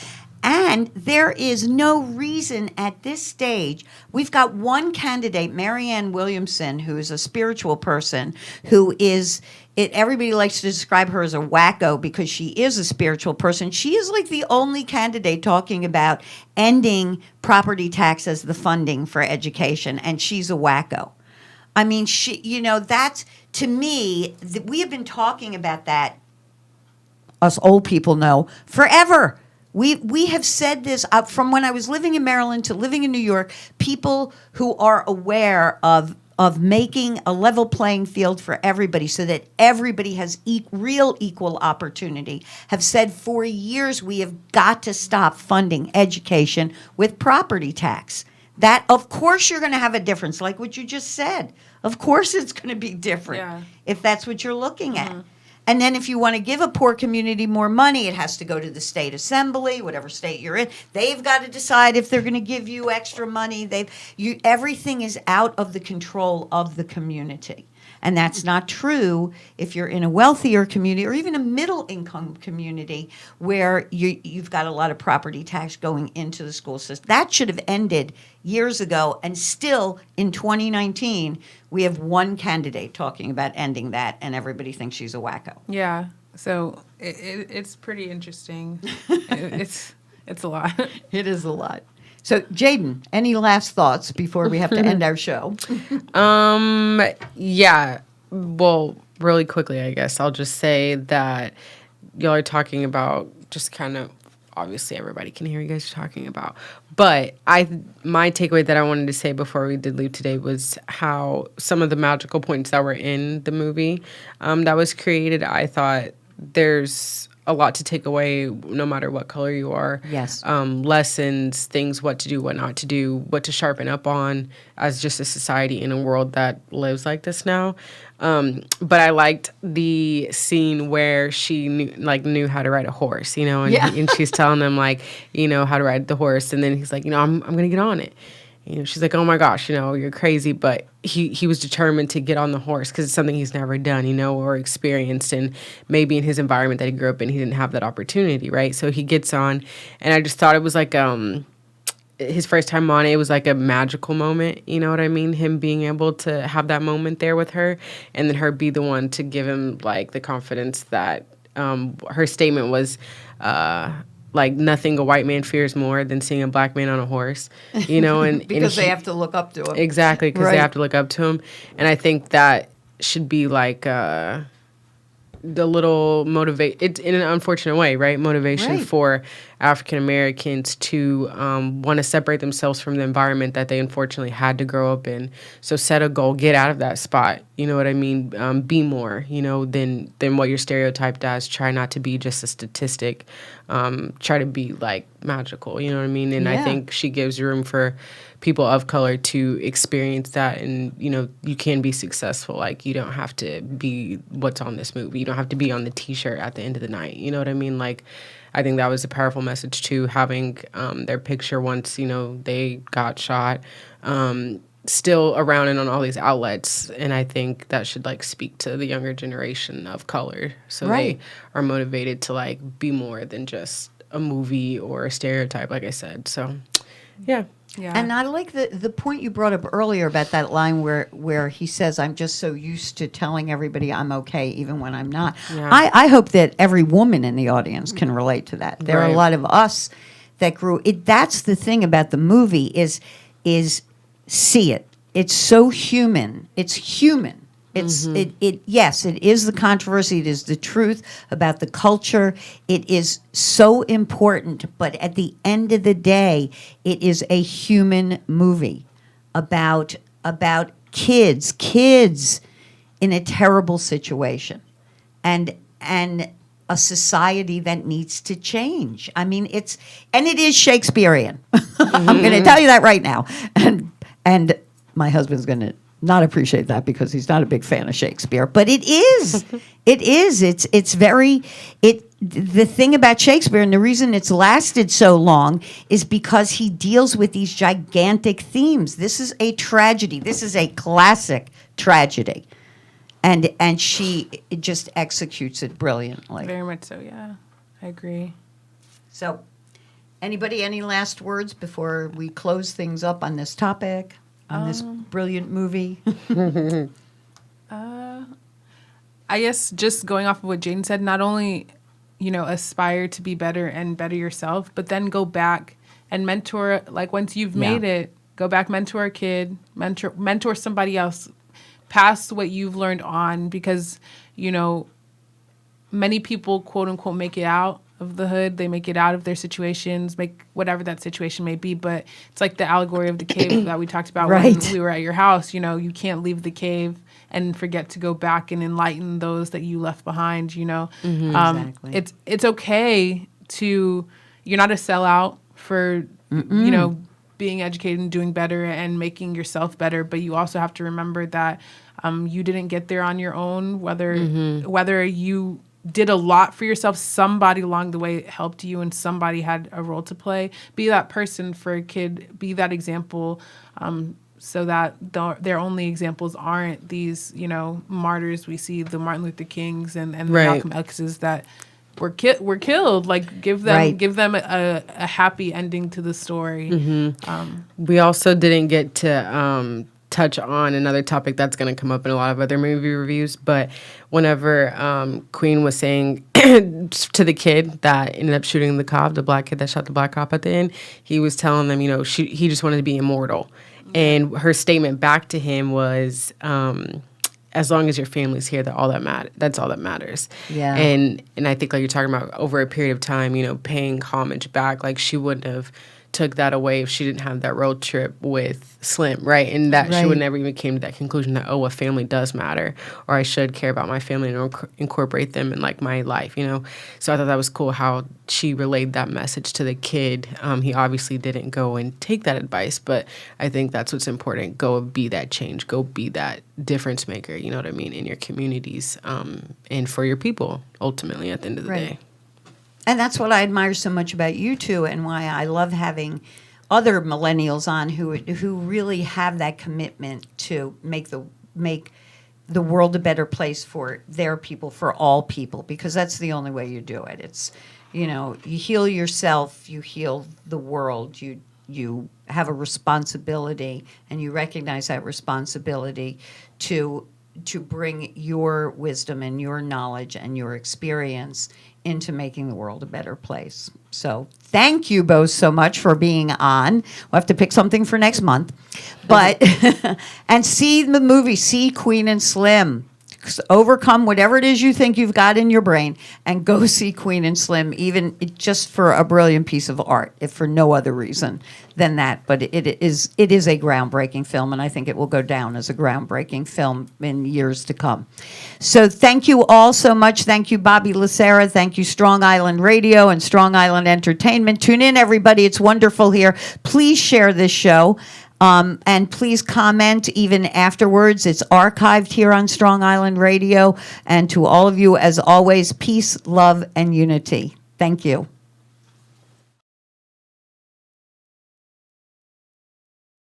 And there is no reason at this stage. We've got one candidate, Marianne Williamson, who is a spiritual person, who is, everybody likes to describe her as a wacko because she is a spiritual person. She is like the only candidate talking about ending property tax as the funding for education, and she's a wacko. I mean, that's, to me, we have been talking about that, us old people know, forever. We have said this from when I was living in Maryland to living in New York. People who are aware of making a level playing field for everybody so that everybody has real equal opportunity have said for years we have got to stop funding education with property tax. That, of course, you're going to have a difference, like what you just said. Of course it's going to be different if that's what you're looking at. And then if you want to give a poor community more money, it has to go to the state assembly, whatever state you're in. They've got to decide if they're going to give you extra money. Everything is out of the control of the community. And that's not true if you're in a wealthier community or even a middle-income community where you've got a lot of property tax going into the school system. That should have ended years ago, and still in 2019, we have one candidate talking about ending that, and everybody thinks she's a wacko. Yeah. So it's pretty interesting. it's a lot. It is a lot. So, Jaden, any last thoughts before we have to end our show? Yeah. Well, really quickly, I guess I'll just say that y'all are talking about just kind of, obviously everybody can hear you guys talking about, but my takeaway that I wanted to say before we did leave today was how some of the magical points that were in the movie that was created, I thought there's a lot to take away no matter what color you are. Yes. Lessons, things, what to do, what not to do, what to sharpen up on as just a society in a world that lives like this now. But I liked the scene where she knew how to ride a horse, and, and she's telling him how to ride the horse. And then he's like, I'm going to get on it. She's like, oh my gosh, you're crazy. But he was determined to get on the horse because it's something he's never done, or experienced. And maybe in his environment that he grew up in, he didn't have that opportunity, right? So he gets on. And I just thought it was like his first time on it, it was like a magical moment. You know what I mean? Him being able to have that moment there with her and then her be the one to give him the confidence that her statement was, nothing a white man fears more than seeing a black man on a horse, and because they have to look up to him. Exactly, because they have to look up to him. And I think that should be the little motivate. It's in an unfortunate way, right? Motivation for African Americans to want to separate themselves from the environment that they unfortunately had to grow up in. So set a goal, get out of that spot. You know what I mean? Be more, than what you're stereotyped as. Try not to be just a statistic. Try to be magical. You know what I mean? And I think she gives room for people of color to experience that, and you can be successful. You don't have to be what's on this movie. You don't have to be on the T-shirt at the end of the night. You know what I mean? I think that was a powerful message too, having their picture once they got shot, still around and on all these outlets. And I think that should speak to the younger generation of color, so they are motivated to be more than just a movie or a stereotype, like I said. So, yeah. Yeah. And I like the point you brought up earlier about that line where he says, I'm just so used to telling everybody I'm okay even when I'm not. Yeah. I hope that every woman in the audience can relate to that. There are a lot of us that grew it. That's the thing about the movie is see it. It's so human. It's human. It's yes, it is the controversy. It is the truth about the culture. It is so important, but at the end of the day, it is a human movie about kids in a terrible situation, and a society that needs to change. I mean, it is Shakespearean. I'm going to tell you that right now, and my husband's going to not appreciate that because he's not a big fan of Shakespeare. But it is. It is. It's very. The thing about Shakespeare and the reason it's lasted so long is because he deals with these gigantic themes. This is a tragedy. This is a classic tragedy. And she just executes it brilliantly. Very much so, yeah. I agree. So, anybody, any last words before we close things up on this topic, on this brilliant movie? I guess just going off of what Jane said, not only, aspire to be better and better yourself, but then go back and mentor, like once you've made it, go back, mentor a kid, mentor somebody else, pass what you've learned on, because, many people, quote unquote, make it out of the hood. They make it out of their situations, make whatever that situation may be. But it's like the allegory of the cave that we talked about Right. when we were at your house. You can't leave the cave and forget to go back and enlighten those that you left behind, Exactly. It's okay to, you're not a sellout for, being educated and doing better and making yourself better, but you also have to remember that you didn't get there on your own, whether you did a lot for yourself, somebody along the way helped you and somebody had a role to play. Be that person for a kid, be that example, so that their only examples aren't these, martyrs we see, the Martin Luther Kings and the Right. Malcolm X's that were killed. Like give them a happy ending to the story. We also didn't get to touch on another topic that's going to come up in a lot of other movie reviews, but whenever Queen was saying to the kid that ended up shooting the cop, the black kid that shot the black cop at the end, he was telling them, he just wanted to be immortal. And her statement back to him was, as long as your family's here, that's all that matters. Yeah. And I think like you're talking about over a period of time, paying homage back, like she wouldn't have took that away if she didn't have that road trip with Slim, right? And that she would never even came to that conclusion that, a family does matter, or I should care about my family and incorporate them in like my life, So I thought that was cool how she relayed that message to the kid. He obviously didn't go and take that advice, but I think that's what's important. Go be that change. Go be that difference maker, you know what I mean, in your communities and for your people, ultimately, at the end of the day. And that's what I admire so much about you two, and why I love having other millennials on who really have that commitment to make the world a better place for their people, for all people, because that's the only way you do it. It's, you heal yourself, you heal the world, you have a responsibility, and you recognize that responsibility to bring your wisdom and your knowledge and your experience into making the world a better place. So thank you both so much for being on. We'll have to pick something for next month. But and see the movie, see Queen and Slim. Overcome whatever it is you think you've got in your brain and go see Queen and Slim, even just for a brilliant piece of art, if for no other reason than that. But it is a groundbreaking film, and I think it will go down as a groundbreaking film in years to come. So thank you all so much. Thank you, Bobby Lucera. Thank you, Strong Island Radio and Strong Island Entertainment. Tune in, everybody. It's wonderful here. Please share this show. And please comment even afterwards. It's archived here on Strong Island Radio. And to all of you, as always, peace, love, and unity. Thank you.